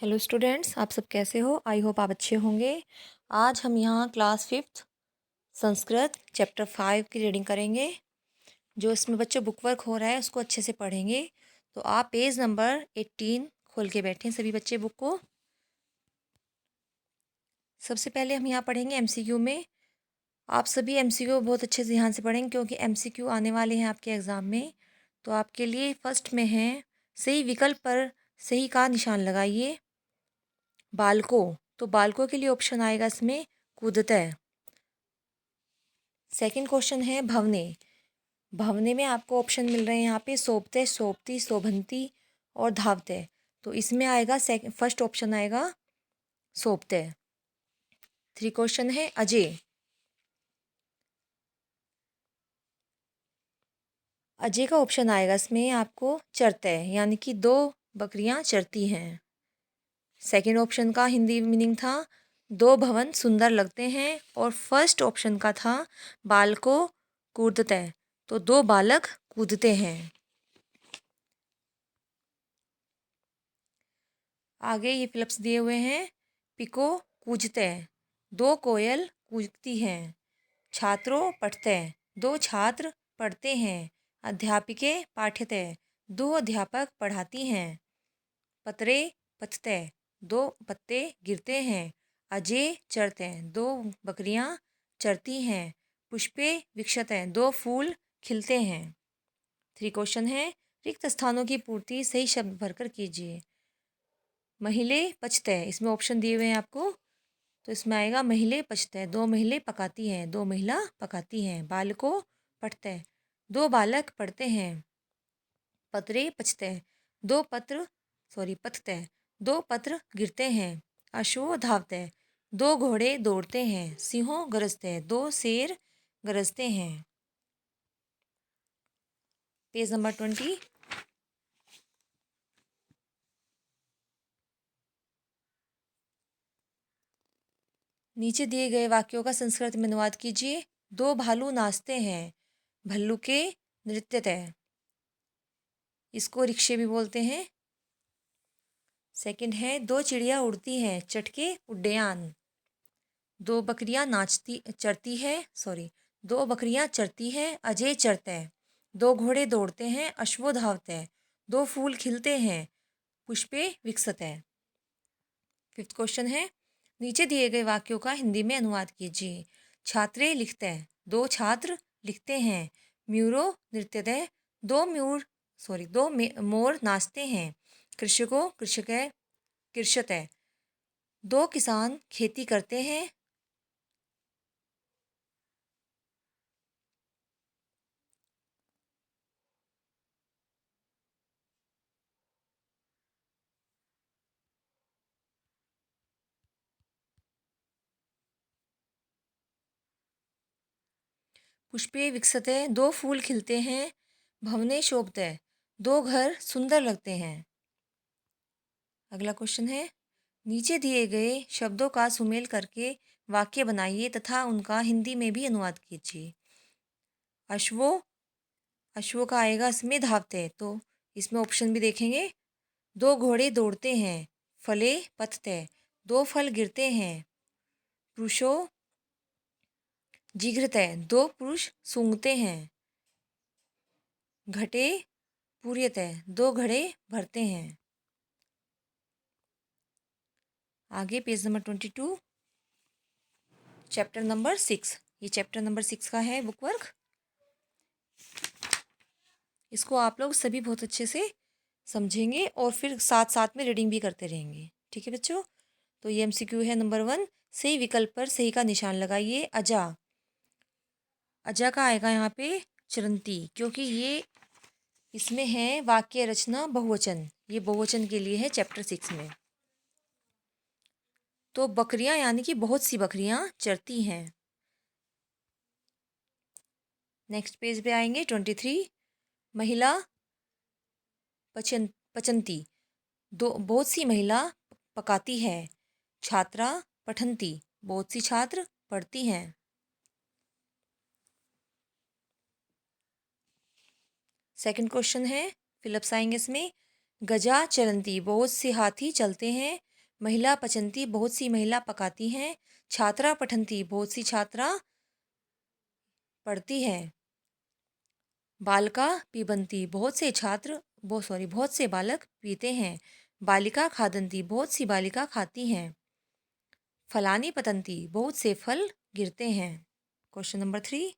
Hello students, आप सब कैसे हो? आई होप आप अच्छे होंगे। आज हम यहाँ क्लास 5th संस्कृत चैप्टर 5 की रीडिंग करेंगे। जो इसमें बच्चों बुक वर्क हो रहा है उसको अच्छे से पढ़ेंगे। तो आप पेज नंबर 18 खोल के बैठें सभी बच्चे बुक को। सबसे पहले हम यहाँ पढ़ेंगे एमसीक्यू में। आप सभी एमसीक्यू बहुत अच्छे से ध्यान से पढ़ेंगे क्योंकि एमसीक्यू आने वाले हैं आपके एग्ज़ाम में। तो आपके लिए फर्स्ट में है सही विकल्प पर सही का निशान लगाइए। बालकों, तो बालकों के लिए ऑप्शन आएगा इसमें कूदते। सेकंड क्वेश्चन है भवने। भवने में आपको ऑप्शन मिल रहे हैं यहाँ पे सोपते, सोपती, शोभंती और धावते। तो इसमें आएगा फर्स्ट ऑप्शन आएगा सोपते। थ्री क्वेश्चन है अजय। अजय का ऑप्शन आएगा इसमें आपको चरते, यानी कि दो बकरियां चरती हैं। सेकंड ऑप्शन का हिंदी मीनिंग था दो भवन सुंदर लगते हैं। और फर्स्ट ऑप्शन का था बालको कूदते, तो दो बालक कूदते हैं। आगे ये फिलप्स दिए हुए हैं। पिको कूजते, दो कोयल कूजती हैं। छात्रों पढ़ते, दो छात्र पढ़ते हैं। अध्यापिके पाठ्यते, दो अध्यापक पढ़ाती हैं। पतरे पथते, दो पत्ते गिरते हैं। अजय चरते, दो बकरियां चरती हैं। पुष्पे विकसते, दो फूल खिलते हैं। थ्री क्वेश्चन है रिक्त स्थानों की पूर्ति सही शब्द भरकर कीजिए। महिले पचते, इसमें ऑप्शन दिए हुए हैं आपको। तो इसमें आएगा महिले पचते, दो महिले पकाती हैं, दो महिला पकाती हैं। बालको पढ़ते, दो बालक पढ़ते हैं। पतरे पचते, दो पत्र पथते, दो पत्र गिरते हैं। अश्व धावते, दो घोड़े दौड़ते हैं। सिंहों गरजते, दो शेर गरजते हैं। Page number 20। नीचे दिए गए वाक्यों का संस्कृत में अनुवाद कीजिए। दो भालू नाचते हैं, भल्लू के नृत्य। इसको रिक्शे भी बोलते हैं। सेकंड है दो चिड़िया उड़ती हैं, चटके उड्डयन। दो बकरियां नाचती चरती है दो बकरियां चरती हैं, अजय चरते हैं। दो घोड़े दौड़ते हैं, अश्व धावते हैं। दो फूल खिलते हैं, पुष्पे विकसते हैं। फिफ्थ क्वेश्चन है नीचे दिए गए वाक्यों का हिंदी में अनुवाद कीजिए। छात्रे लिखते हैं, दो छात्र लिखते हैं। म्यूरो नृत्य, दो म्यूर मोर नाचते हैं। कृषकों कृषत है, दो किसान खेती करते हैं। पुष्पे विकसते, दो फूल खिलते हैं। भवने शोभते, दो घर सुंदर लगते हैं। अगला क्वेश्चन है नीचे दिए गए शब्दों का सुमेल करके वाक्य बनाइए तथा उनका हिंदी में भी अनुवाद कीजिए। अश्वो, अश्वों का आएगा इसमें धावते, तो इसमें ऑप्शन भी देखेंगे। दो घोड़े दौड़ते हैं, फले पथते, दो फल गिरते हैं। पुरुषों जिघ्रते, दो पुरुष सूंघते हैं। घटे पूर्यते, दो घड़े भरते हैं। आगे पेज नंबर 22, चैप्टर नंबर 6। ये चैप्टर नंबर 6 का है बुक वर्क। इसको आप लोग सभी बहुत अच्छे से समझेंगे और फिर साथ साथ में रीडिंग भी करते रहेंगे। ठीक है बच्चों। तो ये एमसीक्यू है नंबर 1। सही विकल्प पर सही का निशान लगाइए। अजा, अजा का आएगा यहाँ पे चरंती, क्योंकि ये इसमें है वाक्य रचना बहुवचन। ये बहुवचन के लिए है चैप्टर 6 में। तो बकरियां यानी कि बहुत सी बकरियां चरती हैं। नेक्स्ट पेज पे आएंगे 23। महिला पचंती, दो बहुत सी महिला पकाती है। छात्रा पठंती, बहुत सी छात्र पढ़ती हैं। सेकंड क्वेश्चन है फिलअप्स आएंगे इसमें। गजा चलंती, बहुत से हाथी चलते हैं। महिला पचंती, बहुत सी महिला पकाती हैं। छात्रा पठंती, बहुत सी छात्रा पढ़ती है। बालिका पीबंती, बहुत से बालक पीते हैं। बालिका खादंती, बहुत सी बालिका खाती हैं। फलानी पतंती, बहुत से फल गिरते हैं। क्वेश्चन नंबर 3,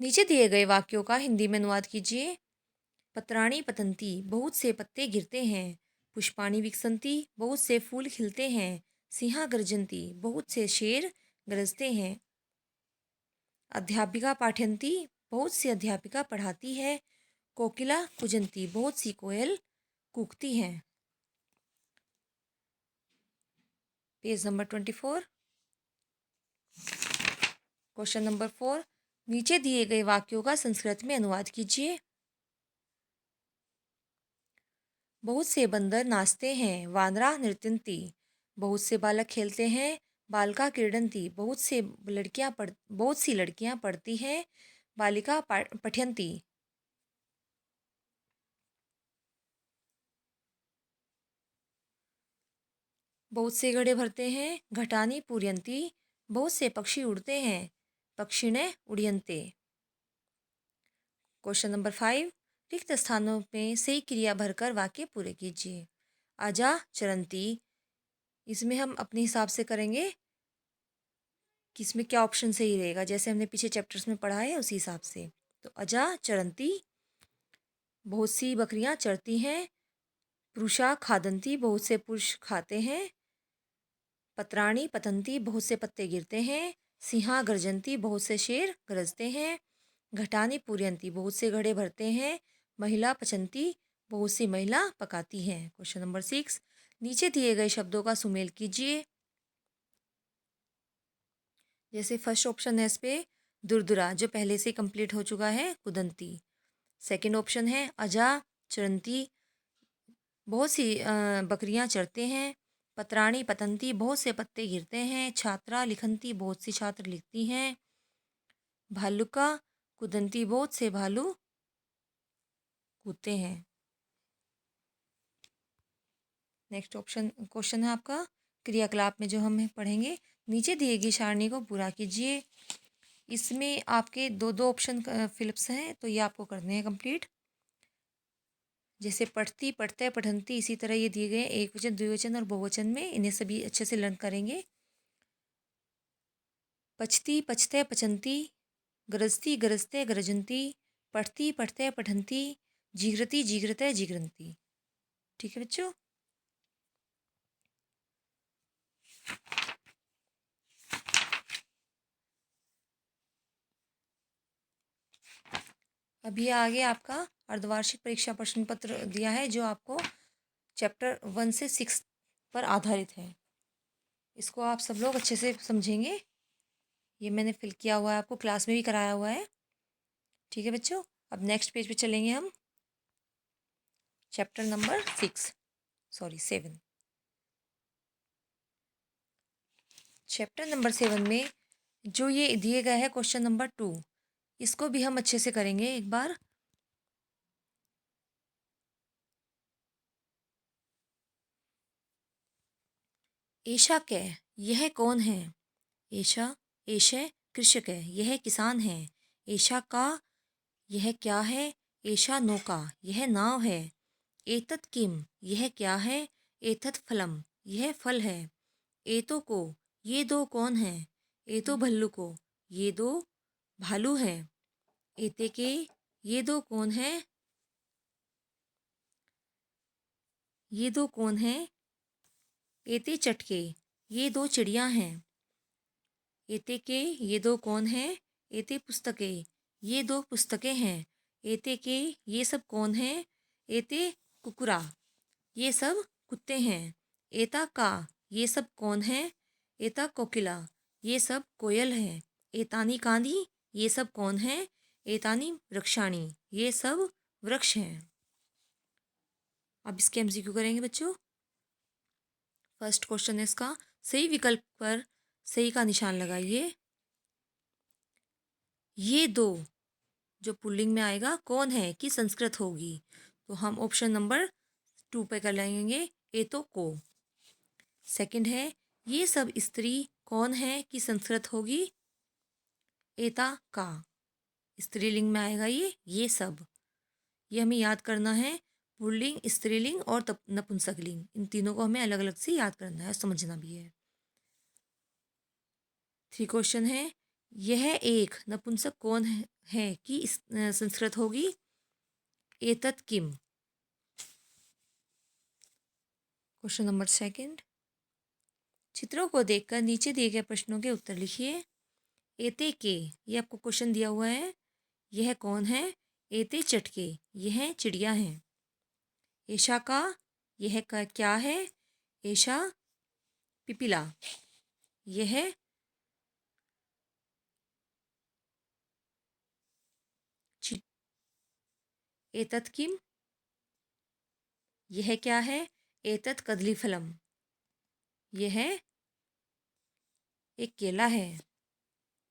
नीचे दिए गए वाक्यों का हिंदी में अनुवाद कीजिए। पत्राणी पतंती, बहुत से पत्ते गिरते हैं। पुष्पाणि विकसंती, बहुत से फूल खिलते हैं। सिंहा गर्जन्ति, बहुत से शेर गरजते हैं। अध्यापिका पाठयन्ति, बहुत सी अध्यापिका पढ़ाती है। कोकिला कुजंती, बहुत सी कोयल कूकती हैं। पेज नंबर 24, क्वेश्चन नंबर 4, नीचे दिए गए वाक्यों का संस्कृत में अनुवाद कीजिए। बहुत से बंदर नाचते हैं। वानरा नृत्यन्ति, बहुत से बालक खेलते हैं। बालिका क्रीडन्ति, बहुत सी लड़कियां पढ़ती हैं। बालिका पठयन्ति, बहुत से घड़े भरते हैं। घटानी पूर्यन्ति, बहुत से पक्षी उड़ते हैं। पक्षिणे उड़यन्ते। क्वेश्चन नंबर 5, रिक्त स्थानों में सही क्रिया भरकर वाक्य पूरे कीजिए। अजा चरंती, इसमें हम अपने हिसाब से करेंगे कि इसमें क्या ऑप्शन सही रहेगा, जैसे हमने पीछे चैप्टर्स में पढ़ा है उसी हिसाब से। तो अजा चरंती, बहुत सी बकरियां चरती हैं। पुरुषा खादंती, बहुत से पुरुष खाते हैं। पत्राणी पतंती, बहुत से पत्ते गिरते हैं। सिंहा गर्जंती, बहुत से शेर गरजते हैं। घटानी पूर्यंती, बहुत से घड़े भरते हैं। महिला पचंती, बहुत सी महिला पकाती हैं। क्वेश्चन नंबर 6, नीचे दिए गए शब्दों का सुमेल कीजिए। जैसे फर्स्ट ऑप्शन है इस पे दुरदुरा, जो पहले से कंप्लीट हो चुका है, कुदंती। सेकंड ऑप्शन है अजा चरंती, बहुत सी बकरियां चरते हैं। पत्राणी पतंती, बहुत से पत्ते गिरते हैं। छात्रा लिखंती, बहुत सी छात्र लिखती हैं। भालुका कुदंती, बहुत से भालू कूदते हैं। नेक्स्ट ऑप्शन क्वेश्चन है आपका क्रियाकलाप में जो हम पढ़ेंगे। नीचे दिए गई सारणी को पूरा कीजिए। इसमें आपके दो दो ऑप्शन फिलिप्स हैं, तो ये आपको करने हैं कंप्लीट। जैसे पढ़ती, पढ़ते, पढ़ंती, इसी तरह ये दिए गए एक वचन, द्विवचन और बहुवचन में, इन्हें सभी अच्छे से लर्न करेंगे। पचती, पचते, पचंती। गरजती, गरजते, गरजंती। पढ़ती, पढ़ते, पढ़ंती। जिगरती, जिगरते, जिगरंती। ठीक है बच्चों। अभी आगे आपका अर्धवार्षिक परीक्षा प्रश्न पत्र दिया है, जो आपको चैप्टर 1 से 6 पर आधारित है। इसको आप सब लोग अच्छे से समझेंगे। ये मैंने फिल किया हुआ है, आपको क्लास में भी कराया हुआ है। ठीक है बच्चों। अब नेक्स्ट पेज पे चलेंगे हम। Chapter number 7। चैप्टर नंबर 7 में जो ये दिए गए हैं क्वेश्चन नंबर 2, इसको भी हम अच्छे से करेंगे एक बार। ऐशा कै, यह कौन है। ऐशा, ऐशे कृषक है, यह किसान है। ऐशा का, यह क्या है। ऐशा नौका, यह नाव है। एतत् किम, यह क्या है। एतत् फलम, यह फल है। एतो को, ये दो कौन है। एतो भल्लू को, ये दो भालू है। एते के, ये दो कौन है। ये दो कौन है। एते चटके, ये दो चिड़िया हैं। एते के, ये दो कौन है। एते पुस्तके, ये दो पुस्तकें हैं। एते के, ये सब कौन है। एते कुकुरा, ये सब कुत्ते हैं। एता का, ये सब कौन है। एता कोकिला, ये सब कोयल हैं। एतानी कांदी, ये सब कौन है। एतानी वृक्षाणी, ये सब वृक्ष हैं। अब इसके एमसीक्यू करेंगे बच्चों। फर्स्ट क्वेश्चन है इसका, सही विकल्प पर सही का निशान लगाइए। ये दो, जो पुल्लिंग में आएगा, कौन है कि संस्कृत होगी। तो हम ऑप्शन नंबर 2 पे कर लेंगे, ए तो को। सेकंड है, ये सब स्त्री कौन है की संस्कृत होगी एता का। स्त्रीलिंग में आएगा ये सब। ये हमें याद करना है, पुल्लिंग, स्त्रीलिंग और नपुंसकलिंग, इन तीनों को हमें अलग अलग से याद करना है, समझना भी है। 3 क्वेश्चन है, यह एक नपुंसक कौन है कि संस्कृत होगी एतत् किम। क्वेश्चन नंबर 2, चित्रों को देखकर नीचे दिए गए प्रश्नों के उत्तर लिखिए। एते के, ये आपको क्वेश्चन दिया हुआ है, यह कौन है। एते चटके, यह चिड़िया हैं। ऐशा का, यह का क्या है। ऐशा पिपीला, यह एतत् किम, यह क्या है। एतत् कदलीफलम, यह एक केला है।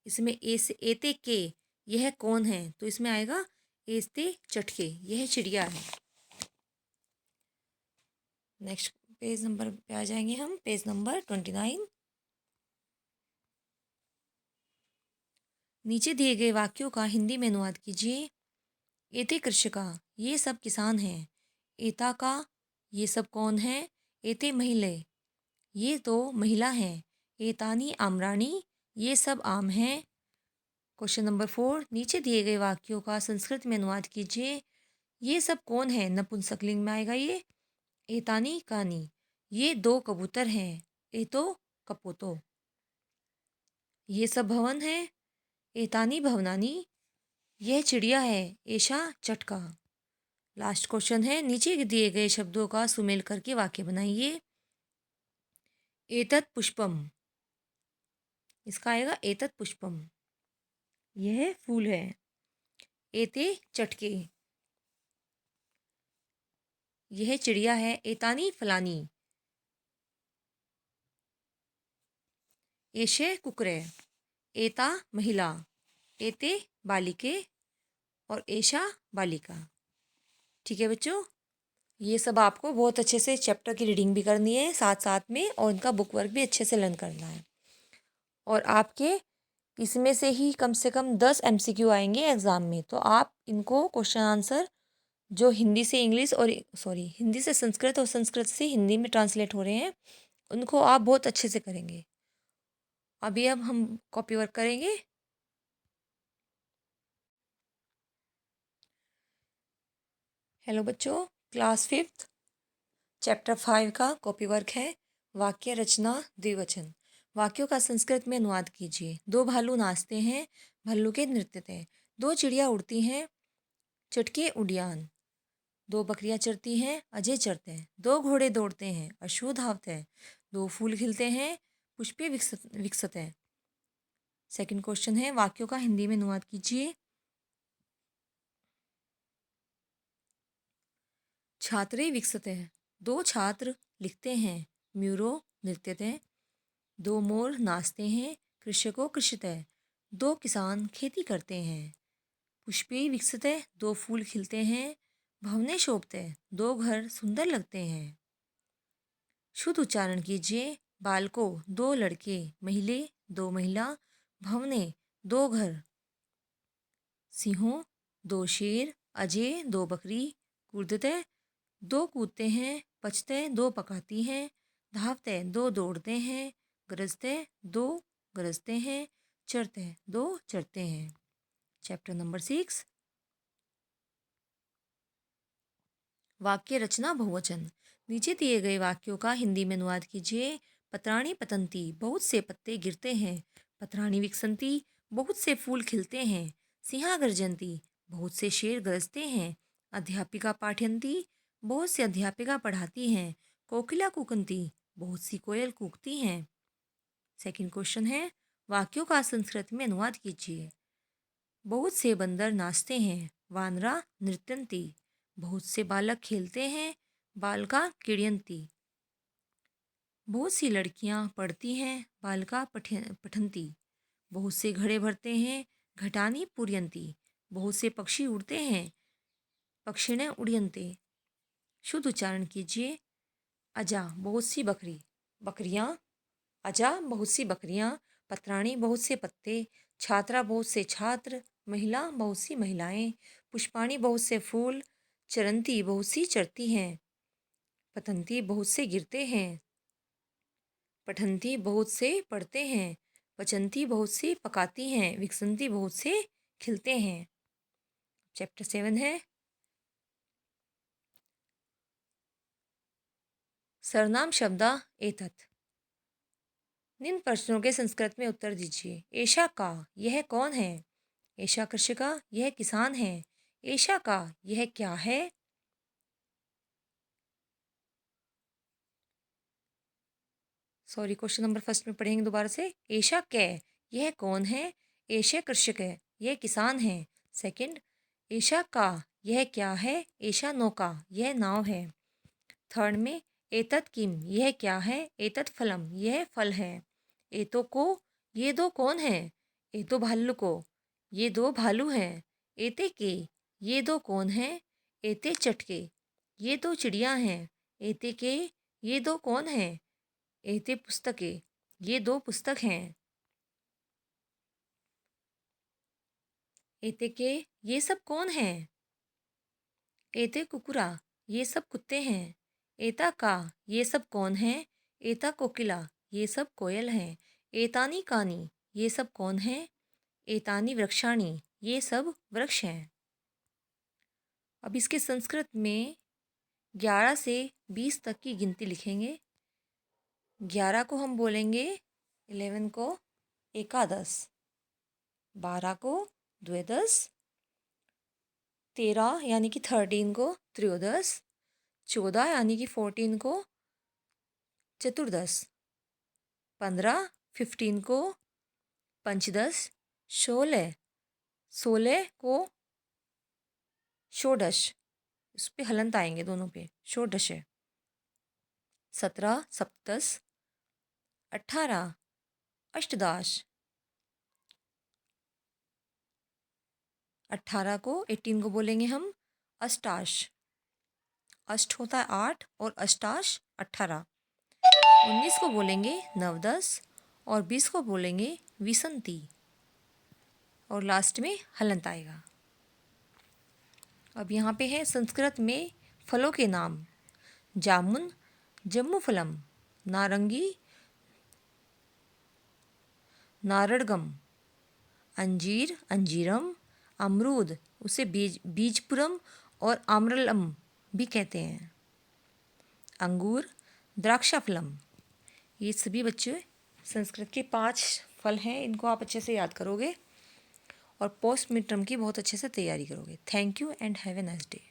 इसमें एते के, यह कौन है, तो इसमें आएगा एते चटके, यह चिड़िया है। नेक्स्ट पेज नंबर पे आ जाएंगे हम, पेज नंबर 29। नीचे दिए गए वाक्यों का हिंदी में अनुवाद कीजिए। एते कृषका, ये सब किसान हैं। एता का, ये सब कौन है। एते महिले, ये तो महिला हैं। एतानी आम्राणी, ये सब आम हैं। क्वेश्चन नंबर 4, नीचे दिए गए वाक्यों का संस्कृत में अनुवाद कीजिए। ये सब कौन है, नपुंसकलिंग में आएगा ये। एतानी कानी, ये 2 कबूतर हैं। एतो कपोतो, ये सब भवन है। एतानी भवनानी, यह चिड़िया है। ऐशा चटका। लास्ट क्वेश्चन है, नीचे दिए गए शब्दों का सुमेल करके वाक्य बनाइए। एतत् पुष्पम, इसका आएगा एतत् पुष्पम, यह फूल है। एते चटके, यह चिड़िया है। एतानी फलानी, एशे कुकरे। एता महिला, एते बालिके और ऐशा बालिका। ठीक है बच्चों, ये सब आपको बहुत अच्छे से चैप्टर की रीडिंग भी करनी है साथ साथ में, और इनका बुक वर्क भी अच्छे से लर्न करना है। और आपके इसमें से कम 10 MCQ आएंगे एग्ज़ाम में, तो आप इनको क्वेश्चन आंसर जो हिंदी से इंग्लिश और हिंदी से संस्कृत और संस्कृत से हिंदी में ट्रांसलेट हो रहे हैं, उनको आप बहुत अच्छे से करेंगे। अब हम कॉपी वर्क करेंगे। हेलो बच्चों, क्लास 5 चैप्टर 5 का कॉपी वर्क है। वाक्य रचना द्विवचन। वाक्यों का संस्कृत में अनुवाद कीजिए। 2 भालू नाचते हैं, भल्लू के नृत्य थे। 2 चिड़िया उड़ती हैं, चटके उड़ियान। 2 बकरियां चरती हैं, अजय चरते हैं। 2 घोड़े दौड़ते हैं, अश्व धावते हैं। 2 फूल खिलते हैं, पुष्पे विकसते हैं। सेकंड क्वेश्चन है, वाक्यों का हिंदी में अनुवाद कीजिए। छात्रे विकसते हैं, 2 छात्र लिखते हैं। म्यूरो नृत्यते। 2 मोर नाचते हैं, कृषको कृषित। 2 किसान खेती करते हैं। पुष्पे विकसते, 2 फूल खिलते हैं। भवने शोभते, 2 घर सुंदर लगते हैं। शुद्ध उच्चारण कीजिए। बालको, 2 लड़के। महिले, 2 महिला। भवने, 2 घर। सिंहों, 2 शेर। अजय, 2 बकरी। कूदते, 2 कूदते हैं। पचते, 2 पकाती हैं। धावते, 2 दौड़ते हैं। गरजते, 2 गरजते हैं। चरते, 2 चरते हैं। चैप्टर नंबर 6, वाक्य रचना बहुवचन। नीचे दिए गए वाक्यों का हिंदी में अनुवाद कीजिए। पत्राणी पतंती, बहुत से पत्ते गिरते हैं। पत्राणी विकसंती, बहुत से फूल खिलते हैं। सिंहा गर्जंती, बहुत से शेर गरजते हैं। अध्यापिका पाठयंती, बहुत से अध्यापिका पढ़ाती हैं। कोकिला कूकंती, बहुत सी कोयल कूकती हैं। सेकंड क्वेश्चन है, वाक्यों का संस्कृत में अनुवाद कीजिए। बहुत से बंदर नाचते हैं। वानरा नृत्यंती। बहुत से बालक खेलते हैं। बालका क्रीडयंती। बहुत सी लड़कियां पढ़ती हैं। बालका पठंती। बहुत से घड़े भरते हैं। घटानी पूर्यंती। बहुत से पक्षी उड़ते हैं। पक्षिणें उड़यन्ते। शुद्ध उच्चारण कीजिए। अजा, बहुत सी बकरी। बकरियाँ, अजा बहुत सी बकरियाँ, पत्राणी बहुत से पत्ते, छात्रा बहुत से छात्र, महिला बहुत सी महिलाएं, पुष्पाणी बहुत से फूल, चरंती बहुत सी चरती हैं, पतंती बहुत से गिरते हैं, पठंती बहुत से पढ़ते हैं, पचंती बहुत से पकाती हैं, विकसंती बहुत से खिलते हैं। चैप्टर 7 है सर्वनाम शब्दा एतत्। निम्न प्रश्नों के संस्कृत में उत्तर दीजिए। एषा का, यह कौन है? एषा कृषिका, यह किसान है। एषा का, यह क्या है? सॉरी, क्वेश्चन नंबर फर्स्ट में पढ़ेंगे दोबारा से। एषा कै, यह कौन है? एषे कृषक है, यह किसान है। सेकंड, एषा का, यह क्या है? एषा नौका, यह नाव है। थर्ड में, एतत् किम, यह क्या है? एतत् फलम, यह फल है। एतो को, ये दो कौन है? एतो भालू को, ये दो भालू हैं। एते के, ये दो कौन है? एते चटके, ये दो चिड़िया हैं। एते के, ये दो कौन है? एते पुस्तके, ये दो पुस्तक हैं। एते के, ये सब कौन है? एते कुकुरा, ये सब कुत्ते हैं। एता का, ये सब कौन है? एता कोकिला, ये सब कोयल हैं। एतानी कानी, ये सब कौन है? एतानी वृक्षाणी, ये सब वृक्ष हैं। अब इसके संस्कृत में 11 से 20 तक की गिनती लिखेंगे। 11 को हम बोलेंगे 11 को एकादश, 12 को द्वादश, 13 यानी कि 13 को त्रयोदश, 14 यानी कि 14 को चतुर्दश, 15 को पंचदश, 16 को षोडश, इस पे हलंत आएंगे दोनों पे, षोडश है। 17 सप्तदश, 18 अष्टदश, 18 को 18 को बोलेंगे हम अष्टाश। अष्ट होता है 8 और अष्टाश 18। 19 को बोलेंगे नवदश और 20 को बोलेंगे विसंती और लास्ट में हलंत आएगा। अब यहाँ पे है संस्कृत में फलों के नाम। जामुन, जम्मू फलम, नारंगी, नारड़गम, अंजीर, अंजीरम, अमरूद, उसे बीजपुरम और आम्रलम भी कहते हैं। अंगूर, द्राक्षाफलम। ये सभी बच्चे संस्कृत के 5 फल हैं, इनको आप अच्छे से याद करोगे और पोस्ट मिड टर्म की बहुत अच्छे से तैयारी करोगे। Thank you and have a nice day.